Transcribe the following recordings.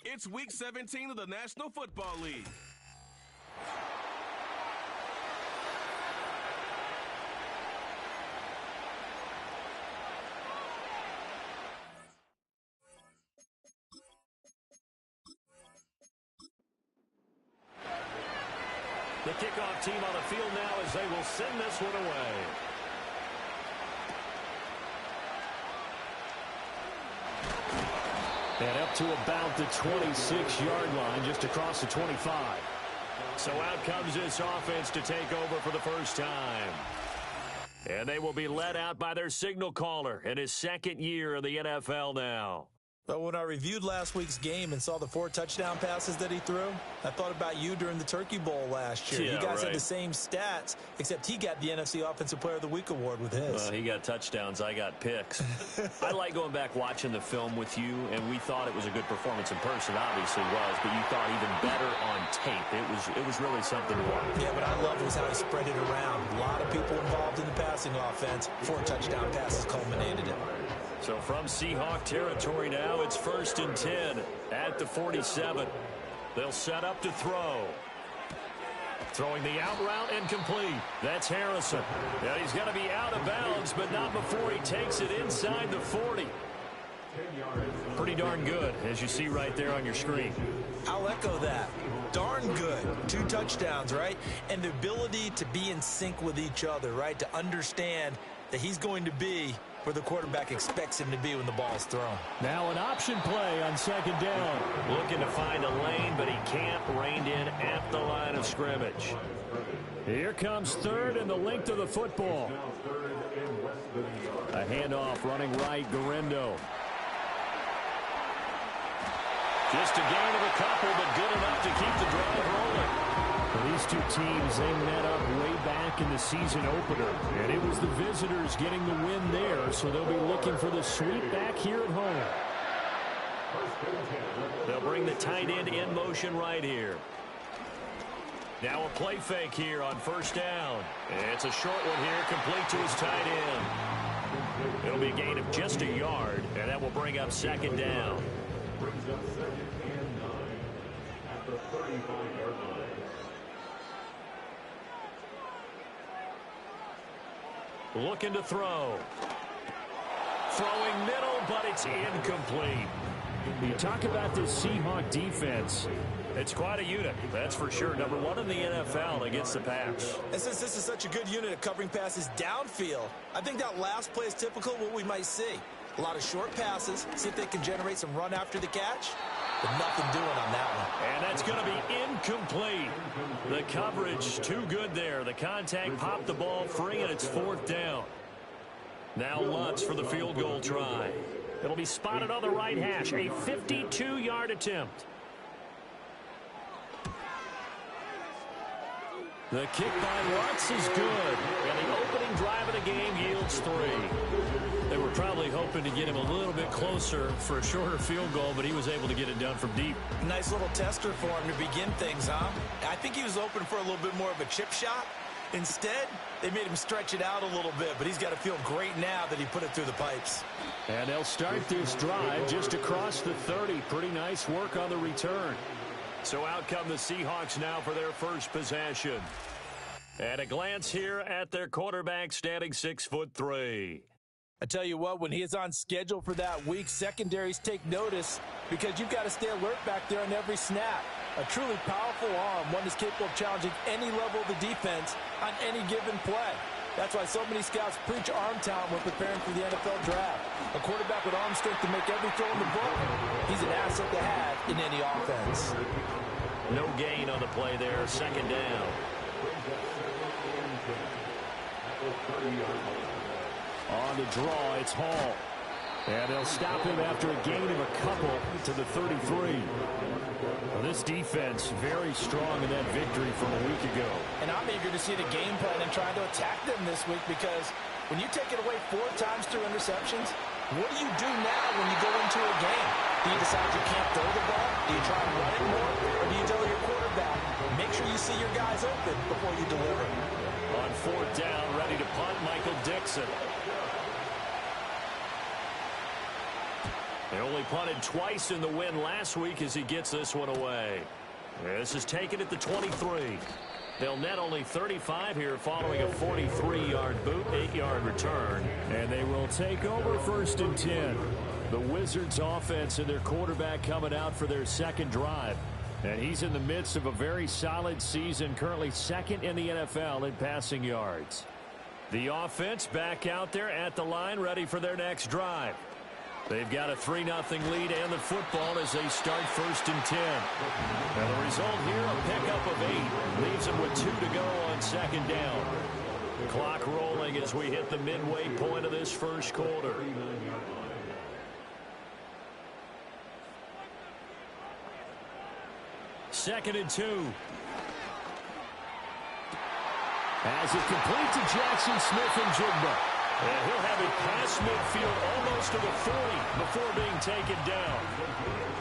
It's Week 17 of the National Football League. The kickoff team on the field now as they will send this one away. And up to about the 26-yard line, just across the 25. So out comes this offense to take over for the first time. And they will be led out by their signal caller in his second year in the NFL now. But when I reviewed last week's game and saw the 4 touchdown passes that he threw, I thought about you during the Turkey Bowl last year. Yeah, you guys right. had the same stats, except he got the NFC Offensive Player of the Week award with his. Well, he got touchdowns. I got picks. I like going back watching the film with you, and we thought it was a good performance in person. Obviously was, but you thought even better on tape. It was really something to watch. Yeah, but I loved was how he spread it around. A lot of people involved in the passing offense. 4 touchdown passes culminated it. So from Seahawk territory now, it's 1st and 10 at the 47. They'll set up to throw. Throwing the out route and complete. That's Harrison. Now he's got to be out of bounds, but not before he takes it inside the 40. Pretty darn good, as you see right there on your screen. I'll echo that. Darn good. 2 touchdowns, right? And the ability to be in sync with each other, right? To understand that he's going to be where the quarterback expects him to be when the ball's thrown. Now an option play on 2nd down. Looking to find a lane, but he can't. Reined in at the line of scrimmage. Here comes 3rd and the length of the football. A handoff running right, Garendo. Just a gain of a couple, but good enough to keep the drive rolling. These two teams, they met up way back in the season opener, and it was the visitors getting the win there, so they'll be looking for the sweep back here at home. They'll bring the tight end in motion right here. Now a play fake here on 1st down. It's a short one here, complete to his tight end. It'll be a gain of just a yard, and that will bring up 2nd down. Brings up 2nd and 9 at the 35-yard line. Looking to throw. Throwing middle, but it's incomplete. You talk about this Seahawk defense. It's quite a unit, that's for sure. Number 1 in the NFL against the pass. And since this is such a good unit at covering passes downfield, I think that last play is typical of what we might see. A lot of short passes, see if they can generate some run after the catch. But nothing doing on that one. And that's going to be incomplete. The coverage too good there. The contact popped the ball free, and it's 4th down. Now Lutz for the field goal try. It'll be spotted on the right hash. A 52-yard attempt. The kick by Lutz is good. And the opening drive of the game yields 3. They were probably hoping to get him a little bit closer for a shorter field goal, but he was able to get it done from deep. Nice little tester for him to begin things, huh? I think he was open for a little bit more of a chip shot. Instead, they made him stretch it out a little bit, but he's got to feel great now that he put it through the pipes. And they'll start this drive just across the 30. Pretty nice work on the return. So out come the Seahawks now for their first possession. And a glance here at their quarterback standing 6'3". I tell you what, when he is on schedule for that week, secondaries take notice because you've got to stay alert back there on every snap. A truly powerful arm, one that's capable of challenging any level of the defense on any given play. That's why so many scouts preach arm talent when preparing for the NFL draft. A quarterback with arm strength to make every throw in the book, he's an asset to have in any offense. No gain on the play there, 2nd down. On the draw, it's Hall. And they'll stop him after a gain of a couple to the 33. Well, this defense very strong in that victory from a week ago. And I'm eager to see the game plan and trying to attack them this week because when you take it away 4 times through interceptions, what do you do now when you go into a game? Do you decide you can't throw the ball? Do you try and run it more? Or do you tell your quarterback, make sure you see your guys open before you deliver? On 4th down, ready to punt, Michael Dixon. They only punted twice in the win last week as he gets this one away. This is taken at the 23. They'll net only 35 here following a 43-yard boot, 8-yard return. And they will take over 1st and 10. The Wizards offense and their quarterback coming out for their second drive. And he's in the midst of a very solid season, currently 2nd in the NFL in passing yards. The offense back out there at the line, ready for their next drive. They've got a 3-0 lead and the football as they start 1st and 10. Now the result here, a pickup of 8. Leaves them with 2 to go on 2nd down. Clock rolling as we hit the midway point of this first quarter. Second and 2. As it complete to Jackson Smith-Njigba. And he'll have it past midfield almost to the 40 before being taken down.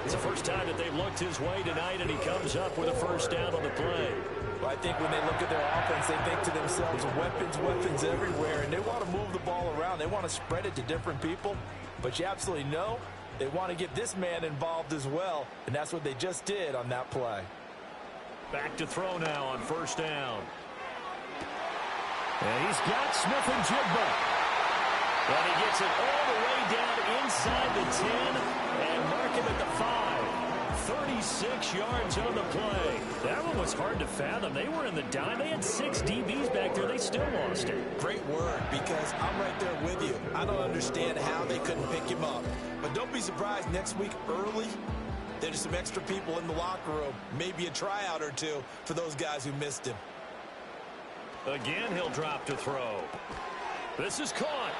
It's the first time that they've looked his way tonight, and he comes up with a first down on the play. Well, I think when they look at their offense, they think to themselves, weapons everywhere, and they want to move the ball around. They want to spread it to different people, but you absolutely know they want to get this man involved as well, and that's what they just did on that play. Back to throw now on first down. And he's got Smith-Njigba. And he gets it all the way down inside the 10 and mark him at the 5. 36 yards on the play. That one was hard to fathom. They were in the dime. They had 6 DBs back there. They still lost it. Great word, because I'm right there with you. I don't understand how they couldn't pick him up. But don't be surprised next week early, there's some extra people in the locker room. Maybe a tryout or two for those guys who missed him. Again, he'll drop to throw. This is caught.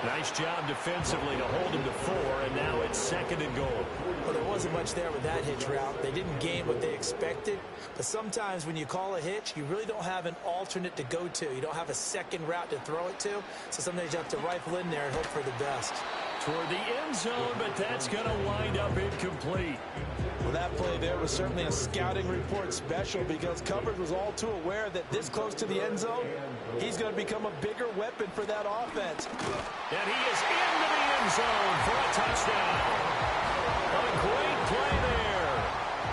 Nice job defensively to hold him to 4, and now it's 2nd and goal. Well, there wasn't much there with that hitch route. They didn't gain what they expected, but sometimes when you call a hitch, you really don't have an alternate to go to. You don't have a second route to throw it to, so sometimes you have to rifle in there and hope for the best. Toward the end zone, but that's going to wind up incomplete. Well, that play there was certainly a scouting report special, because coverage was all too aware that this close to the end zone, he's going to become a bigger weapon for that offense. And he is into the end zone for a touchdown. A great play there.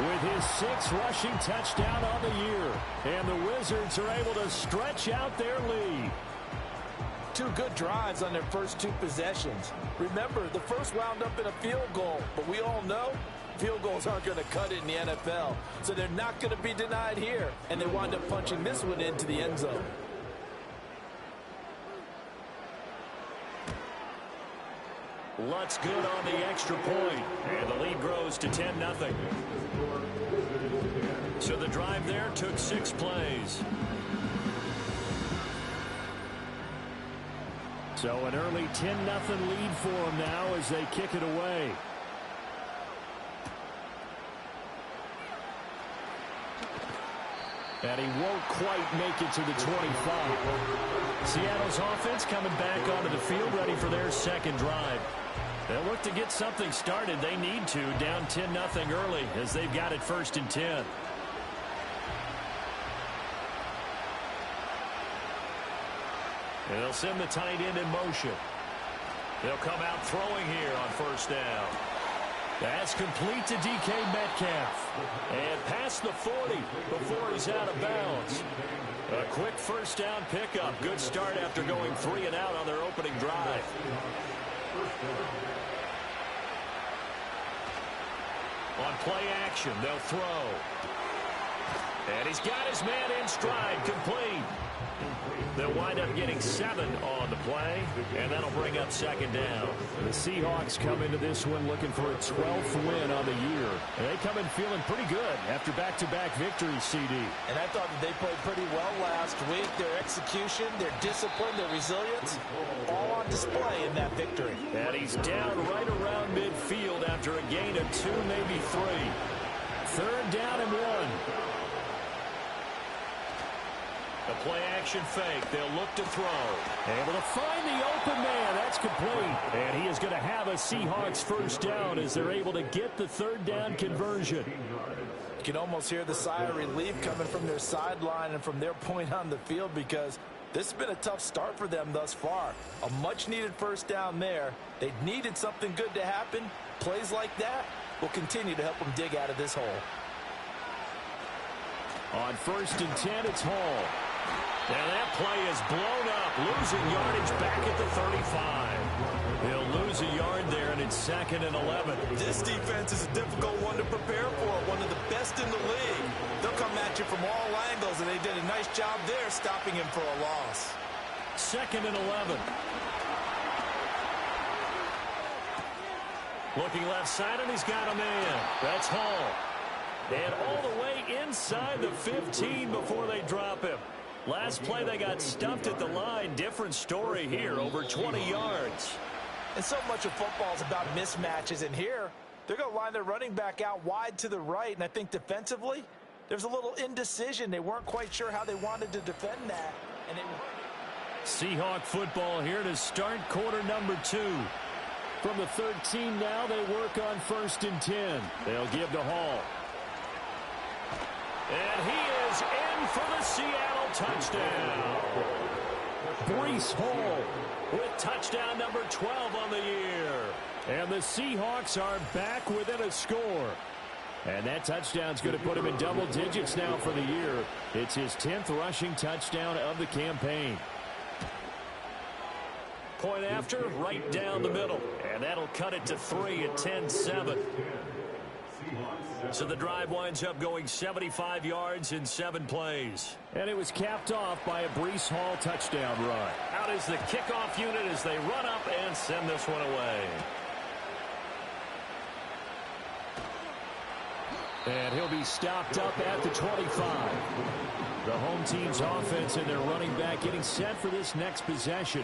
With his 6th rushing touchdown on the year. And the Wizards are able to stretch out their lead. 2 good drives on their first 2 possessions. Remember, the first wound up in a field goal, but we all know field goals aren't going to cut it in the NFL, so they're not going to be denied here, and they wind up punching this one into the end zone. Lutz good on the extra point, and the lead grows to 10-0. So the drive there took 6 plays. So an early 10-0 lead for them now as they kick it away. And he won't quite make it to the 25. Seattle's offense coming back onto the field, ready for their second drive. They'll look to get something started. They need to, down 10-0 early as they've got it 1st and 10. And they'll send the tight end in motion. They'll come out throwing here on first down. That's complete to DK Metcalf. And past the 40 before he's out of bounds. A quick first down pickup. Good start after going 3 and out on their opening drive. On play action, they'll throw. And he's got his man in stride, complete. They'll wind up getting 7 on the play, and that'll bring up 2nd down. The Seahawks come into this one looking for a 12th win on the year. And they come in feeling pretty good after back-to-back victories, CD. And I thought that they played pretty well last week. Their execution, their discipline, their resilience, all on display in that victory. And he's down right around midfield after a gain of 2, maybe 3. 3rd down and 1. The play-action fake. They'll look to throw. Able to find the open man. That's complete. And he is going to have a Seahawks first down as they're able to get the 3rd down conversion. You can almost hear the sigh of relief coming from their sideline and from their point on the field, because This has been a tough start for them thus far. A much-needed first down there. They needed something good to happen. Plays like that will continue to help them dig out of this hole. On 1st and 10, it's Hall. And that play is blown up, losing yardage back at the 35. He'll lose a yard there, and it's 2nd and 11. This defense is a difficult one to prepare for, one of the best in the league. They'll come at you from all angles, and they did a nice job there stopping him for a loss. 2nd and 11. Looking left side, and he's got a man. That's Hall. And all the way inside the 15 before they drop him. Last play, they got stuffed at the line. Different story here, over 20 yards. And so much of football is about mismatches. And here, they're going to line their running back out wide to the right. And I think defensively, there's a little indecision. They weren't quite sure how they wanted to defend that. And Seahawk football here to start quarter number 2. From the 13 now, they work on 1st and 10. They'll give to Hall. And he is in for the Seattle touchdown. Breece Hall with touchdown number 12 on the year. And the Seahawks are back within a score. And that touchdown's going to put him in double digits now for the year. It's his 10th rushing touchdown of the campaign. Point after, right down the middle. And that'll cut it to 3 at 10-7. So the drive winds up going 75 yards in 7 plays. And it was capped off by a Breece Hall touchdown run. Out is the kickoff unit as they run up and send this one away. And he'll be stopped up at the 25. The home team's offense and their running back getting set for this next possession.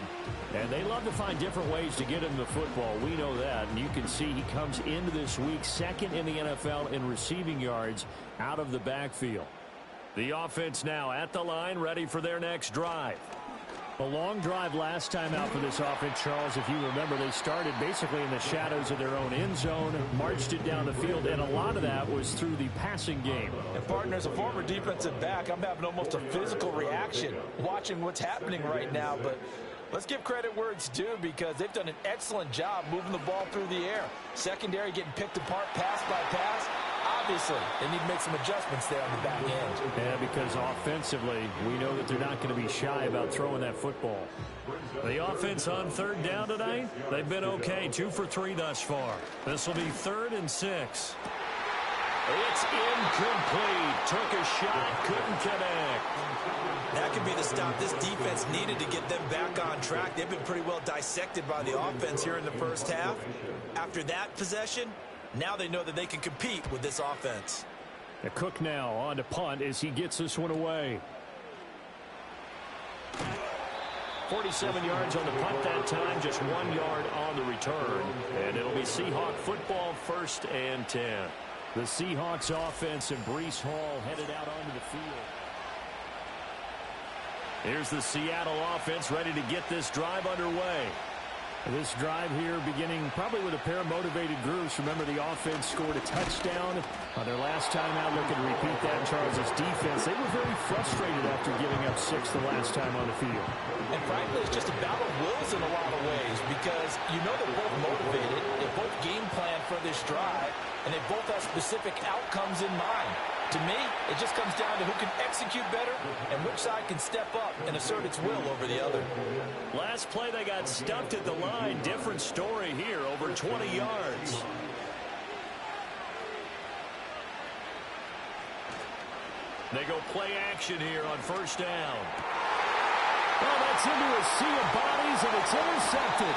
And they love to find different ways to get him the football. We know that. And you can see he comes into this week 2nd in the NFL in receiving yards out of the backfield. The offense now at the line, ready for their next drive. A long drive last time out for this offense, Charles. If you remember, they started basically in the shadows of their own end zone, marched it down the field, and a lot of that was through the passing game. And, partner, as a former defensive back, I'm having almost a physical reaction watching what's happening right now. But let's give credit where it's due because they've done an excellent job moving the ball through the air. Secondary getting picked apart pass by pass. Obviously, they need to make some adjustments there on the back end. Yeah, because offensively, we know that they're not going to be shy about throwing that football. The offense on 3rd down tonight, they've been okay. 2 for 3 thus far. This will be 3rd and 6. It's incomplete. Took a shot, couldn't connect. That could be the stop this defense needed to get them back on track. They've been pretty well dissected by the offense here in the first half. After that possession, now they know that they can compete with this offense. The Cook now on to punt as he gets this one away. 47 yards on the punt that time, just 1 yard on the return. And it'll be Seahawk football 1st and 10. The Seahawks offense and Breece Hall headed out onto the field. Here's the Seattle offense ready to get this drive underway. This drive here beginning probably with a pair of motivated groups. Remember, the offense scored a touchdown on their last time out. Looking to repeat that in Charles' defense. They were very frustrated after giving up 6 the last time on the field. And frankly, it's just a battle of wills in a lot of ways because you know they're both motivated. They both game plan for this drive, and they both have specific outcomes in mind. To me, it just comes down to who can execute better and which side can step up and assert its will over the other. Last play, they got stuffed at the line. Different story here, over 20 yards. They go play action here on 1st down. Oh, that's into a sea of bodies, and it's intercepted.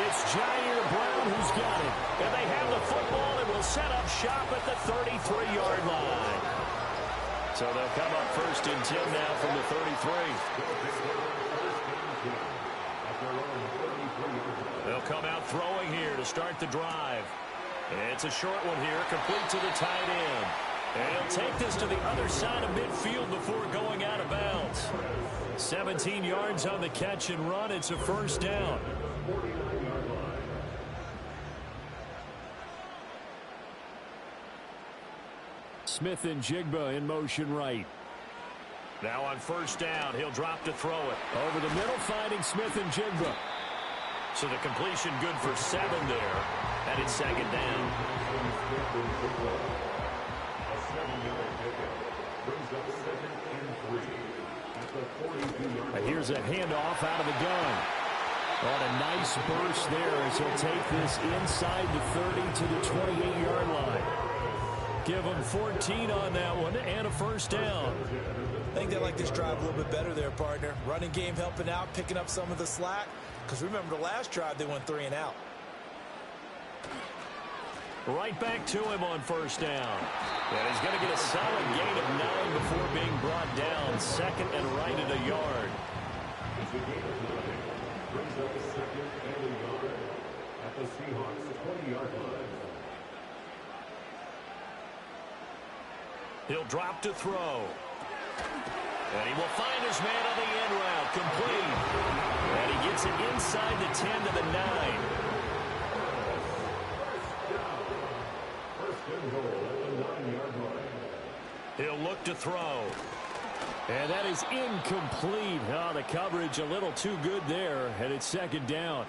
It's Jair Brown who's got it. And they have the football and will set up shop at the 33-yard line. So they'll come up 1st and 10 now from the 33. They'll come out throwing here to start the drive. It's a short one here, complete to the tight end. And he'll take this to the other side of midfield before going out of bounds. 17 yards on the catch and run. It's a 1st down. Smith and Jigba in motion right. Now on first down, he'll drop to throw it. Over the middle, finding Smith and Jigba. So the completion good for 7 there. And it's second down. And here's a handoff out of the gun. On a nice burst there as he'll take this inside the 30 to the 28-yard line. Give him 14 on that one and a first down. I think they like this drive a little bit better there, partner. Running game helping out, picking up some of the slack. Because remember, the last drive, they went 3 and out. Right back to him on first down. And he's going to get a solid gain of 9 before being brought down. Second and right at a yard. Brings up second and a yard at the Seahawks 20-yard line. He'll drop to throw. And he will find his man on the end route. Complete. And he gets it inside the 10 to the 9. First and goal at the 9-yard line. He'll look to throw. And that is incomplete. Oh, the coverage a little too good there, and it's second down.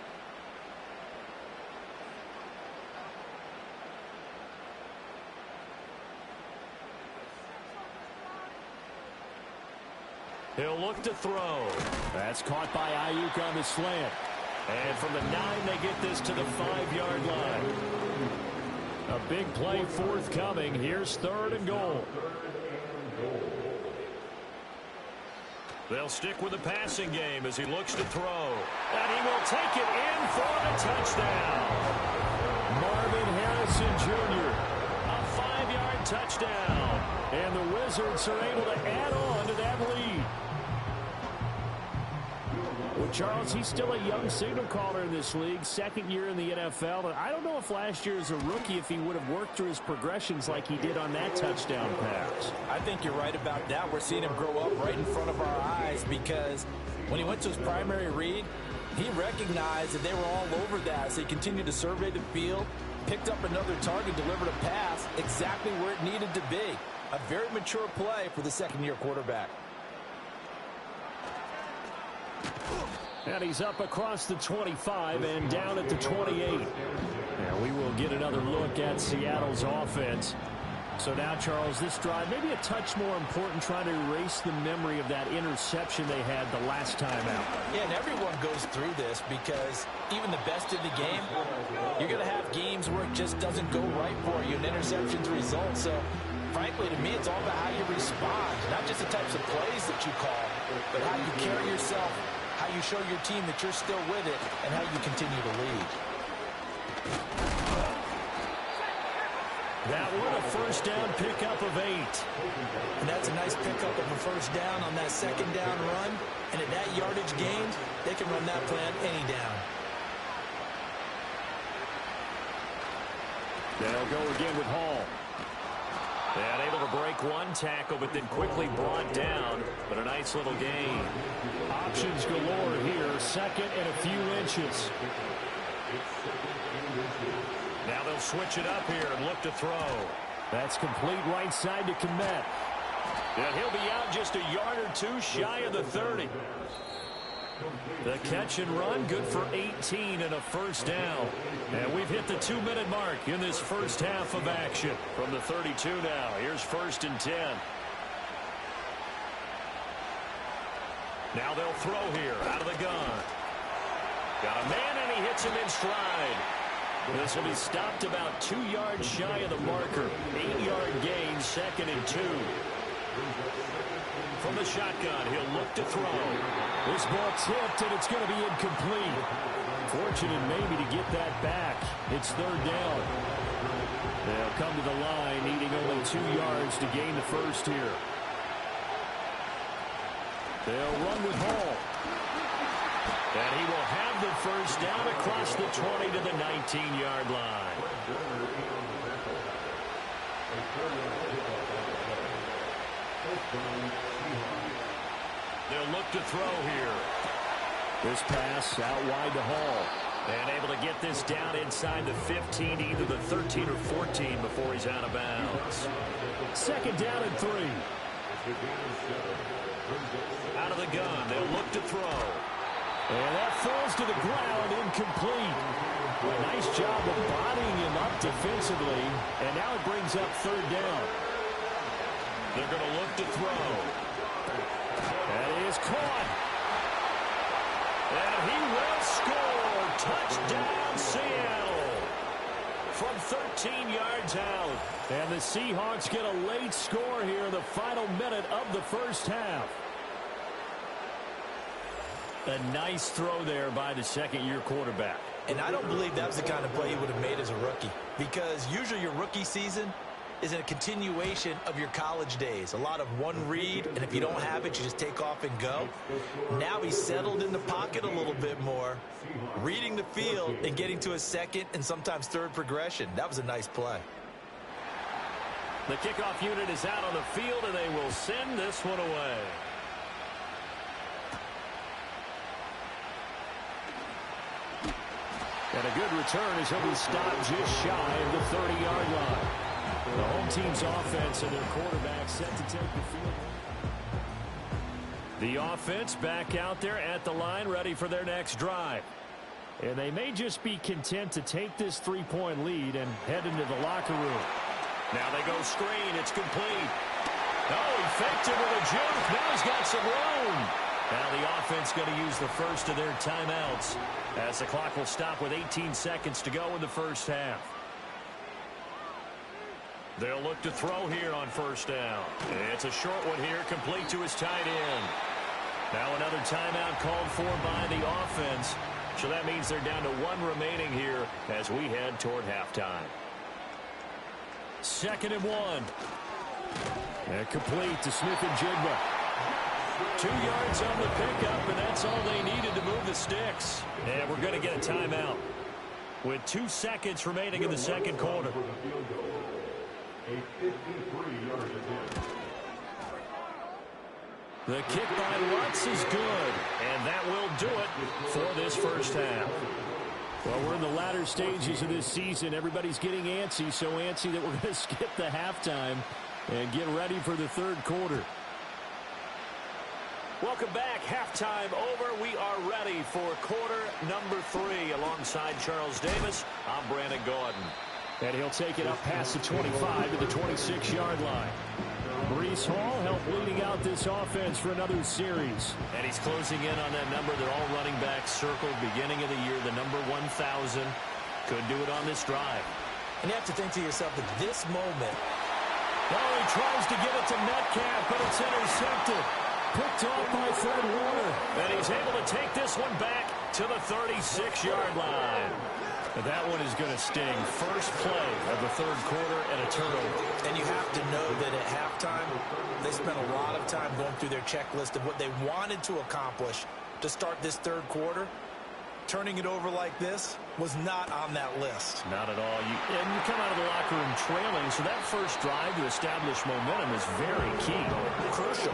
He'll look to throw. That's caught by Ayuk on the slant. And from the 9, they get this to the 5-yard line. A big play forthcoming. Here's third and goal. They'll stick with the passing game as he looks to throw. And he will take it in for the touchdown. Marvin Harrison Jr. A 5-yard touchdown. And the Wizards are able to add on to that lead. Well, Charles, he's still a young signal caller in this league, second year in the NFL. And I don't know if last year as a rookie, if he would have worked through his progressions like he did on that touchdown pass. I think you're right about that. We're seeing him grow up right in front of our eyes because when he went to his primary read, he recognized that they were all over that. So he continued to survey the field, picked up another target, delivered a pass exactly where it needed to be. A very mature play for the second-year quarterback. And he's up across the 25 and down at the 28. And we will get another look at Seattle's offense. So now, Charles, this drive maybe a touch more important, trying to erase the memory of that interception they had the last time out. Yeah, and everyone goes through this because even the best in the game, you're going to have games where it just doesn't go right for you, and interceptions result. So, frankly, to me, it's all about how you respond, not just the types of plays that you call, but how you carry yourself, how you show your team that you're still with it, and how you continue to lead. That one a first down pickup of 8. And that's a nice pickup of a first down on that second down run. And at that yardage gain, they can run that play on any down. They'll go again with Hall. And able to break one tackle, but then quickly brought down. But a nice little gain. Options galore here. Second and a few inches. Now they'll switch it up here and look to throw. That's complete right side to Kmet. And he'll be out just a yard or two shy of the 30. The catch and run, good for 18 and a first down. And we've hit the 2-minute mark in this first half of action. From the 32 now, here's first and 10. Now they'll throw here out of the gun. Got a man and he hits him in stride. This will be stopped about 2 yards shy of the marker. 8-yard gain, second and 2. From the shotgun, he'll look to throw. This ball tipped, and it's going to be incomplete. Fortunate maybe to get that back. It's third down. They'll come to the line, needing only 2 yards to gain the first here. They'll run with Hall. And he will have the first down across the 20 to the 19-yard line. They'll look to throw here. This pass out wide to Hall. And able to get this down inside the 15, either the 13 or 14 before he's out of bounds. Second down and 3. Out of the gun, they'll look to throw. And that falls to the ground, incomplete. A nice job of bodying him up defensively, and now it brings up third down. They're going to look to throw. That is caught. And he will score. Touchdown, Seattle. From 13 yards out. And the Seahawks get a late score here in the final minute of the first half. A nice throw there by the second-year quarterback. And I don't believe that was the kind of play he would have made as a rookie, because usually your rookie season is a continuation of your college days. A lot of one read, and if you don't have it, you just take off and go. Now he's settled in the pocket a little bit more, reading the field and getting to a second and sometimes third progression. That was a nice play. The kickoff unit is out on the field, and they will send this one away. And a good return as he'll be stopped just shy of the 30-yard line. The home team's offense and their quarterback set to take the field. The offense back out there at the line, ready for their next drive. And they may just be content to take this three-point lead and head into the locker room. Now they go screen. It's complete. Oh, he faked it with a juke. Now he's got some room. Now the offense going to use the first of their timeouts as the clock will stop with 18 seconds to go in the first half. They'll look to throw here on first down. It's a short one here, complete to his tight end. Now another timeout called for by the offense. So that means they're down to one remaining here as we head toward halftime. 2nd and 1. And complete to Smith-Njigba. 2 yards on the pickup, and that's all they needed to move the sticks. And we're going to get a timeout with 2 seconds remaining in the second quarter. The kick by Lutz is good, and that will do it for this first half. Well, we're in the latter stages of this season. Everybody's getting antsy, so antsy that we're going to skip the halftime and get ready for the third quarter. Welcome back. Halftime over. We are ready for quarter number 3. Alongside Charles Davis, I'm Brandon Gordon. And he'll take it up past the 25 to the 26-yard line. Breece Hall helped leading out this offense for another series. And he's closing in on that number that all running backs circled beginning of the year, the number 1,000. Could do it on this drive. And you have to think to yourself at this moment. Oh, he tries to give it to Metcalf, but it's intercepted. Picked off by Fred Warner. And he's able to take this one back to the 36-yard line. That one is going to sting. First play of the third quarter and a turnover. And you have to know that at halftime, they spent a lot of time going through their checklist of what they wanted to accomplish to start this third quarter. Turning it over like this was not on that list. Not at all. And you come out of the locker room trailing, so that first drive to establish momentum is very key. Crucial.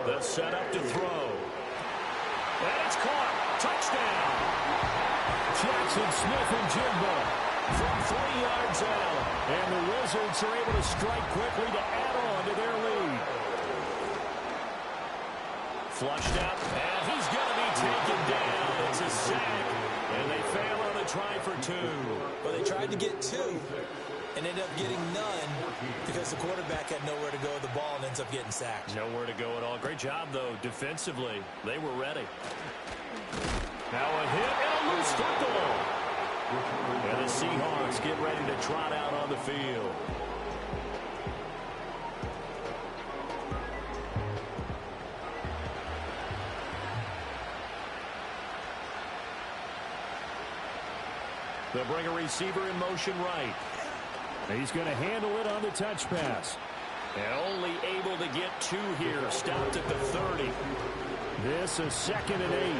They'll set up to throw. And it's caught. Touchdown. Jackson Smith-Njigba from 3 yards out. And the Wizards are able to strike quickly to add on to their lead. Flushed out. And he's going to be taken down. It's a sack. And they fail on the try for 2. Well, they tried to get 2 and ended up getting none because the quarterback had nowhere to go with the ball and ends up getting sacked. Nowhere to go at all. Great job, though, defensively. They were ready. Now a hit and a loose football. And the Seahawks get ready to trot out on the field. They'll bring a receiver in motion right. He's going to handle it on the touch pass. And only able to get 2 here. Stopped at the 30. This is 2nd and 8.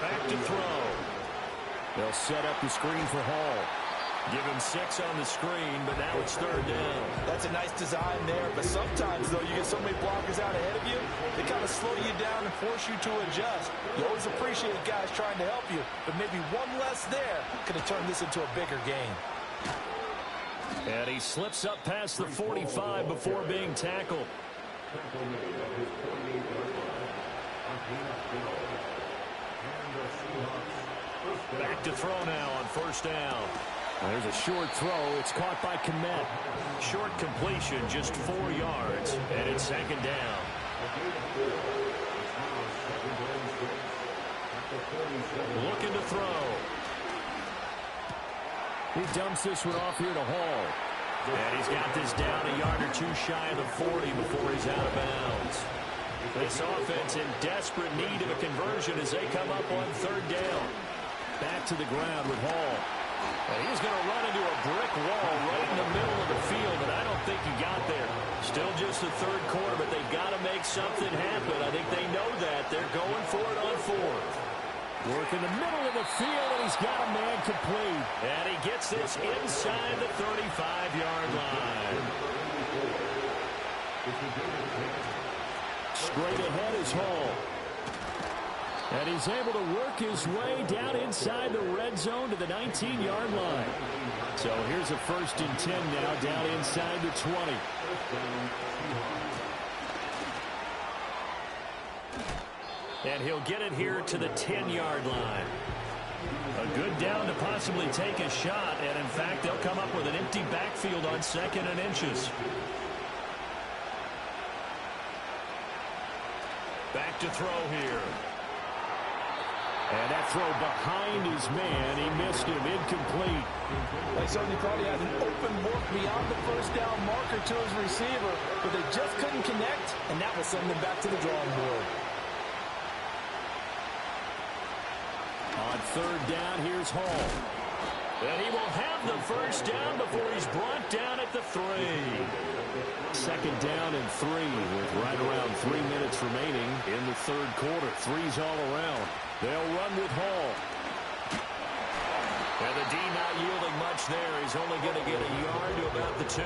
Back to throw. They'll set up the screen for Hall. Give him 6 on the screen, but now it's 3rd down. That's a nice design there, but sometimes, though, you get so many blockers out ahead of you, they kind of slow you down and force you to adjust. You always appreciate guys trying to help you, but maybe one less there could have turned this into a bigger game. And he slips up past the 45 before being tackled. Back to throw now on 1st down. There's a short throw. It's caught by Kmet. Short completion, just 4 yards, and it's 2nd down. Looking to throw. He dumps this one off here to Hall. And he's got this down a yard or 2 shy of the 40 before he's out of bounds. This offense in desperate need of a conversion as they come up on 3rd down. Back to the ground with Hall. And he's going to run into a brick wall right in the middle of the field, and I don't think he got there. Still just the 3rd quarter, but they've got to make something happen. I think they know that. They're going for it on 4th. Work in the middle of the field, and he's got a man complete. And he gets this inside the 35-yard line. Straight ahead is Hall. And he's able to work his way down inside the red zone to the 19-yard line. So here's a 1st and 10 now down inside the 20. And he'll get it here to the 10-yard line. A good down to possibly take a shot, and in fact, they'll come up with an empty backfield on 2nd and inches. Back to throw here. And that throw behind his man, he missed him, incomplete. They certainly thought he had an open look beyond the 1st down marker to his receiver, but they just couldn't connect, and that will send them back to the drawing board. On 3rd down, here's Hall. And he will have the 1st down before he's brought down at the 3. 2nd down and 3 with right around 3 minutes remaining in the 3rd quarter. 3's all around. They'll run with Hall. And the D not yielding much there. He's only going to get a yard to about the 2.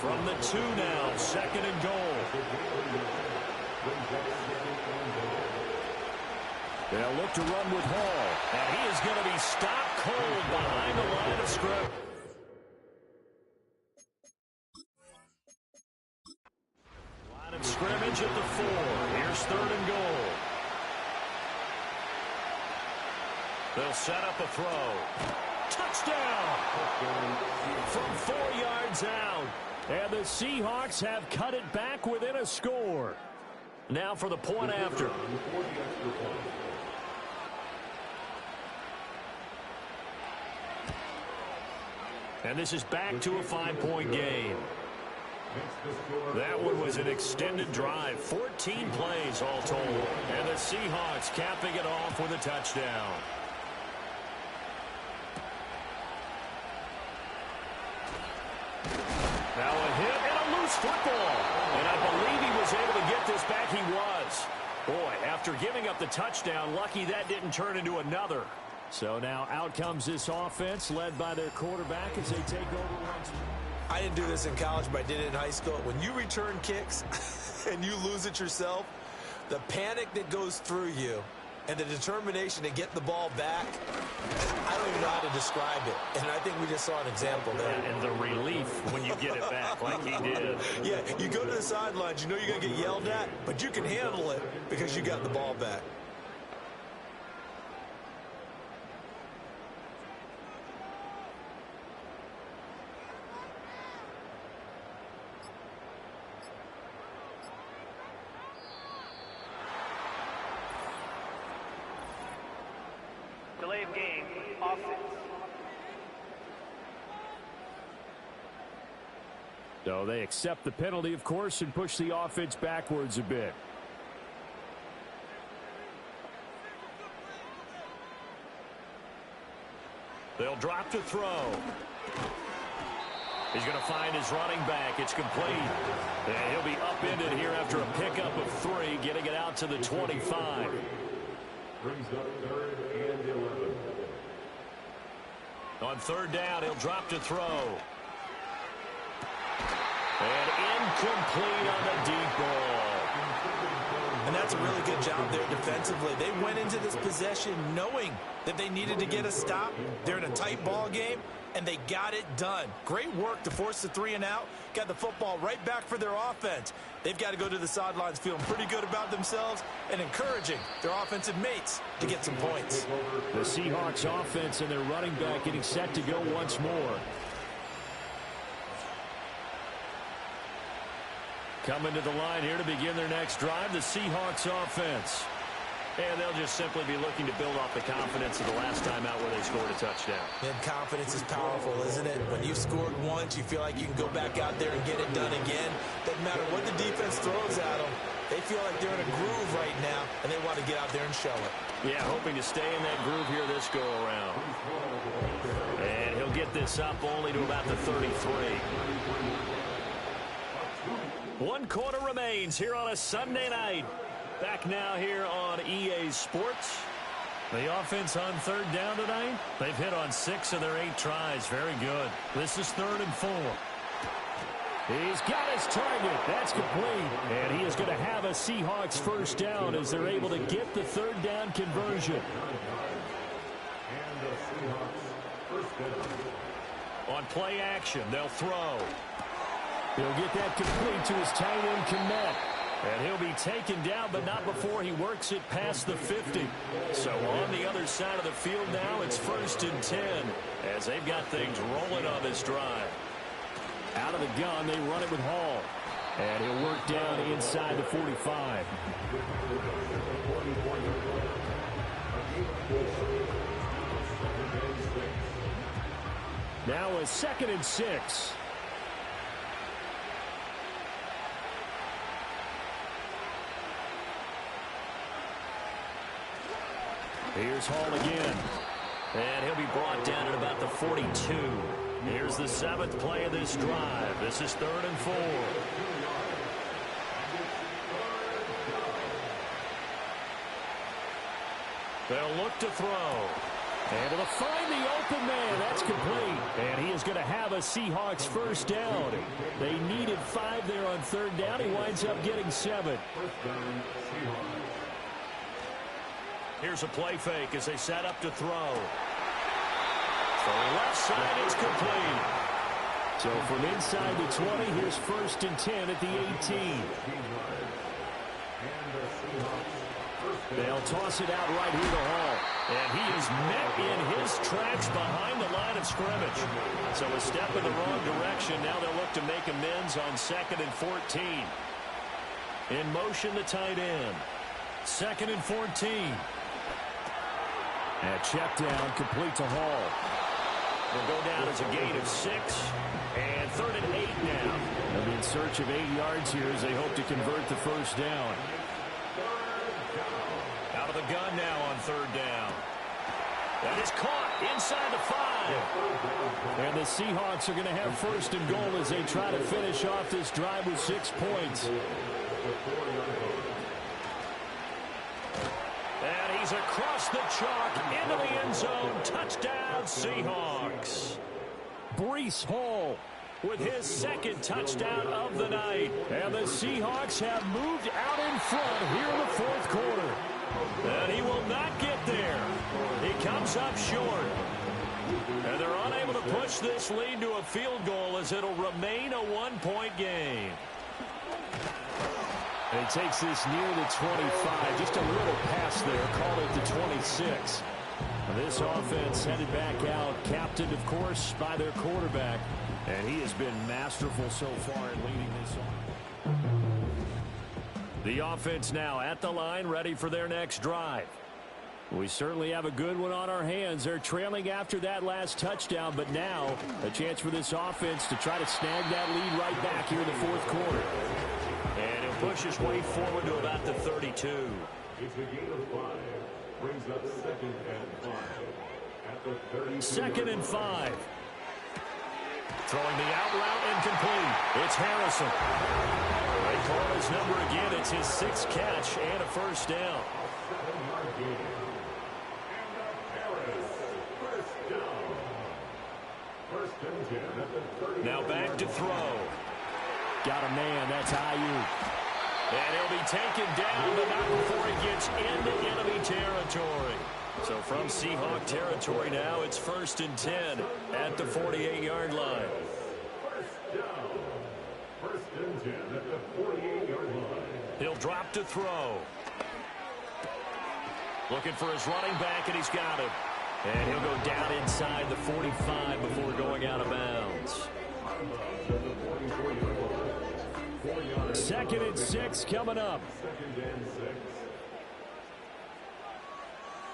From the 2 now, 2nd and goal. They'll look to run with Hall. And he is going to be stopped cold behind the line of scrimmage. Line of scrimmage at the 4. Here's 3rd and goal. They'll set up a throw. Touchdown! From 4 yards out. And the Seahawks have cut it back within a score. Now for the point after. And this is back to a 5-point game. That one was an extended drive. 14 plays all told. And the Seahawks capping it off with a touchdown. Now a hit and a loose football. And I believe he was able to get this back. He was. Boy, after giving up the touchdown, lucky that didn't turn into another. So now out comes this offense led by their quarterback as they take over once more. I didn't do this in college, but I did it in high school. When you return kicks and you lose it yourself, the panic that goes through you and the determination to get the ball back, I don't even know how to describe it. And I think we just saw an example there. And the relief when you get it back like he did. Yeah, you go to the sidelines, you know you're going to get yelled at, but you can handle it because you got the ball back. Delay of game, offense. So they accept the penalty, of course, and push the offense backwards a bit. They'll drop to throw. He's going to find his running back. It's complete. And he'll be upended here after a pickup of 3, getting it out to the 25. Brings up 3rd and 11. On On third down, he'll drop to throw. And incomplete on the deep ball. And that's a really good job there defensively. They went into this possession knowing that they needed to get a stop. They're in a tight ball game, and they got it done. Great work to force the 3 and out. Got the football right back for their offense. They've got to go to the sidelines feeling pretty good about themselves and encouraging their offensive mates to get some points. The Seahawks offense and their running back getting set to go once more. Coming to the line here to begin their next drive, the Seahawks offense. And they'll just simply be looking to build off the confidence of the last time out where they scored a touchdown. And confidence is powerful, isn't it? When you've scored once, you feel like you can go back out there and get it done again. Doesn't matter what the defense throws at them. They feel like they're in a groove right now, and they want to get out there and show it. Yeah, hoping to stay in that groove here this go-around. And he'll get this up only to about the 33. 1 quarter remains here on a Sunday night. Back now here on EA Sports. The offense on third down tonight, they've hit on 6 of their 8 tries. Very good. This is 3rd and 4. He's got his target. That's complete. And he is going to have a Seahawks first down as they're able to get the 3rd down conversion. And the Seahawks first down. On play action, they'll throw. He'll get that complete to his tight end, Kmet. And he'll be taken down, but not before he works it past the 50. So on the other side of the field now, it's 1st and 10 as they've got things rolling on this drive. Out of the gun, they run it with Hall. And he'll work down inside the 45. Now a 2nd and 6. Here's Hall again. And he'll be brought down at about the 42. Here's the 7th play of this drive. This is 3rd and 4. They'll look to throw. And it'll find the open man. That's complete. And he is going to have a Seahawks first down. They needed 5 there on 3rd down. He winds up getting 7. Here's a play fake as they set up to throw. From the left side, it's complete. So from inside the 20, here's 1st and 10 at the 18. They'll toss it out right here to Hall. And he is met in his tracks behind the line of scrimmage. So a step in the wrong direction. Now they'll look to make amends on 2nd and 14. In motion, the tight end. 2nd and 14. That check down complete to Hall. Will go down as a gain of 6. And 3rd and 8 now. They'll be in search of 8 yards here as they hope to convert the first down. Out of the gun now on 3rd down. That is caught inside the 5. And the Seahawks are going to have 1st and goal as they try to finish off this drive with 6 points. And he's across the chalk into the end zone. Touchdown, Seahawks. Breece Hall with his 2nd touchdown of the night. And the Seahawks have moved out in front here in the 4th quarter. And he will not get there. He comes up short. And they're unable to push this lead to a field goal as it'll remain a 1-point game. And he takes this near the 25. Just a little pass there. Call it the 26. This offense headed back out. Captained, of course, by their quarterback. And he has been masterful so far in leading this on. The offense now at the line, ready for their next drive. We certainly have a good one on our hands. They're trailing after that last touchdown, but now a chance for this offense to try to snag that lead right back here in the 4th quarter. And he'll push his way forward to about the 32. It's a gain of 5. Brings up 2nd and 5. At the 30. 2nd and 5. Throwing the out route incomplete. It's Harrison. They call his number again. It's his 6th catch and a first down. Now back to throw. Got a man. That's Ayuk. And he'll be taken down, but not before he gets into enemy territory. So from Seahawk territory now, it's 1st and 10 at the 48-yard line. First and 10 at the 48-yard line. He'll drop to throw. Looking for his running back, and he's got him. And he'll go down inside the 45 before going out of bounds. 2nd and 6 coming up.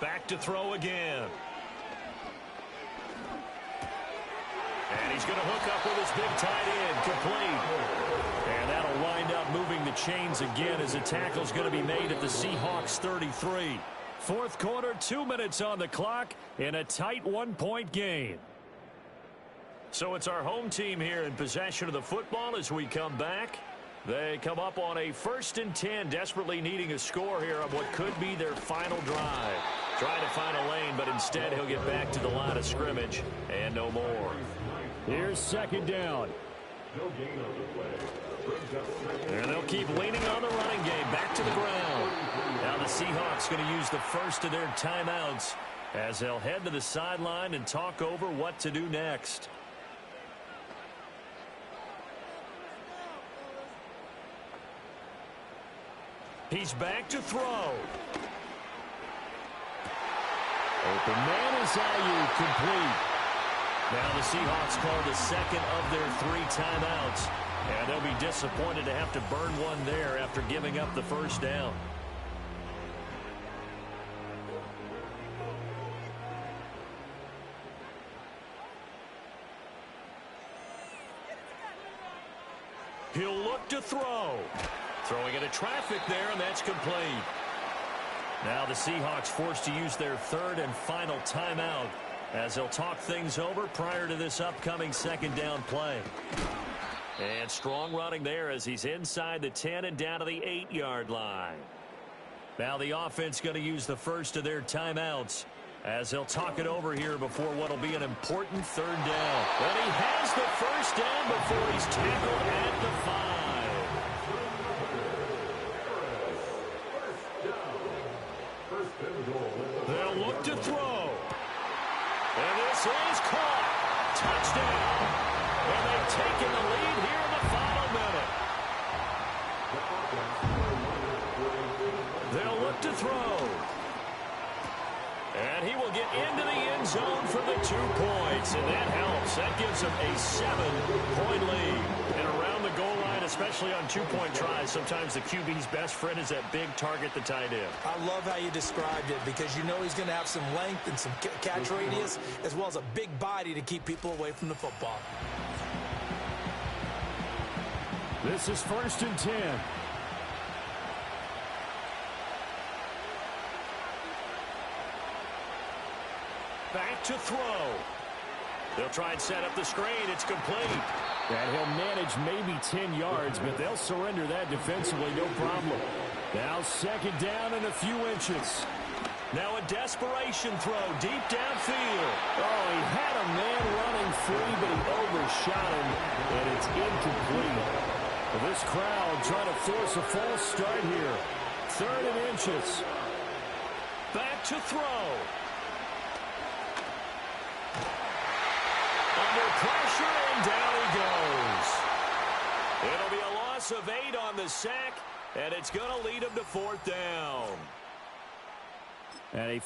Back to throw again. And he's going to hook up with his big tight end, complete. And that'll wind up moving the chains again as a tackle's going to be made at the Seahawks 33. 4th quarter, 2 minutes on the clock in a tight 1-point game. So it's our home team here in possession of the football as we come back. They come up on a 1st and 10, desperately needing a score here on what could be their final drive. Trying to find a lane, but instead he'll get back to the line of scrimmage and no more. Here's 2nd down. And they'll keep leaning on the running game. Back to the ground. Now the Seahawks going to use the first of their timeouts as they'll head to the sideline and talk over what to do next. He's back to throw. Open man is Ayuk, complete. Now the Seahawks call the second of their 3 timeouts. And they'll be disappointed to have to burn one there after giving up the first down. He'll look to throw. Throwing into traffic there, and that's complete. Now the Seahawks forced to use their 3rd and final timeout as they'll talk things over prior to this upcoming 2nd down play. And strong running there as he's inside the 10 and down to the 8-yard line. Now the offense going to use the first of their timeouts as they'll talk it over here before what will be an important 3rd down. But he has the first down before he's tackled at the 5. They'll look to throw. And this is caught. Touchdown. And they've taken the lead here in the final minute. They'll look to throw. And he will get into the end zone for the 2 points. And that helps. That gives him a 7-point lead. And around the goal line, especially on 2-point tries, sometimes the QB's best friend is that big target, the tight end. I love how you described it because you know he's going to have some length and some catch radius as well as a big body to keep people away from the football. This is 1st and 10. Back to throw. They'll try and set up the screen. It's complete. And he'll manage maybe 10 yards, but they'll surrender that defensively, no problem. Now 2nd down and a few inches. Now a desperation throw deep downfield. Oh, he had a man running free, but he overshot him, and it's incomplete. This crowd trying to force a false start here. 3rd and inches. Back to throw. Under pressure, and down he goes. It'll be a loss of 8 on the sack, and it's going to lead him to 4th down. And a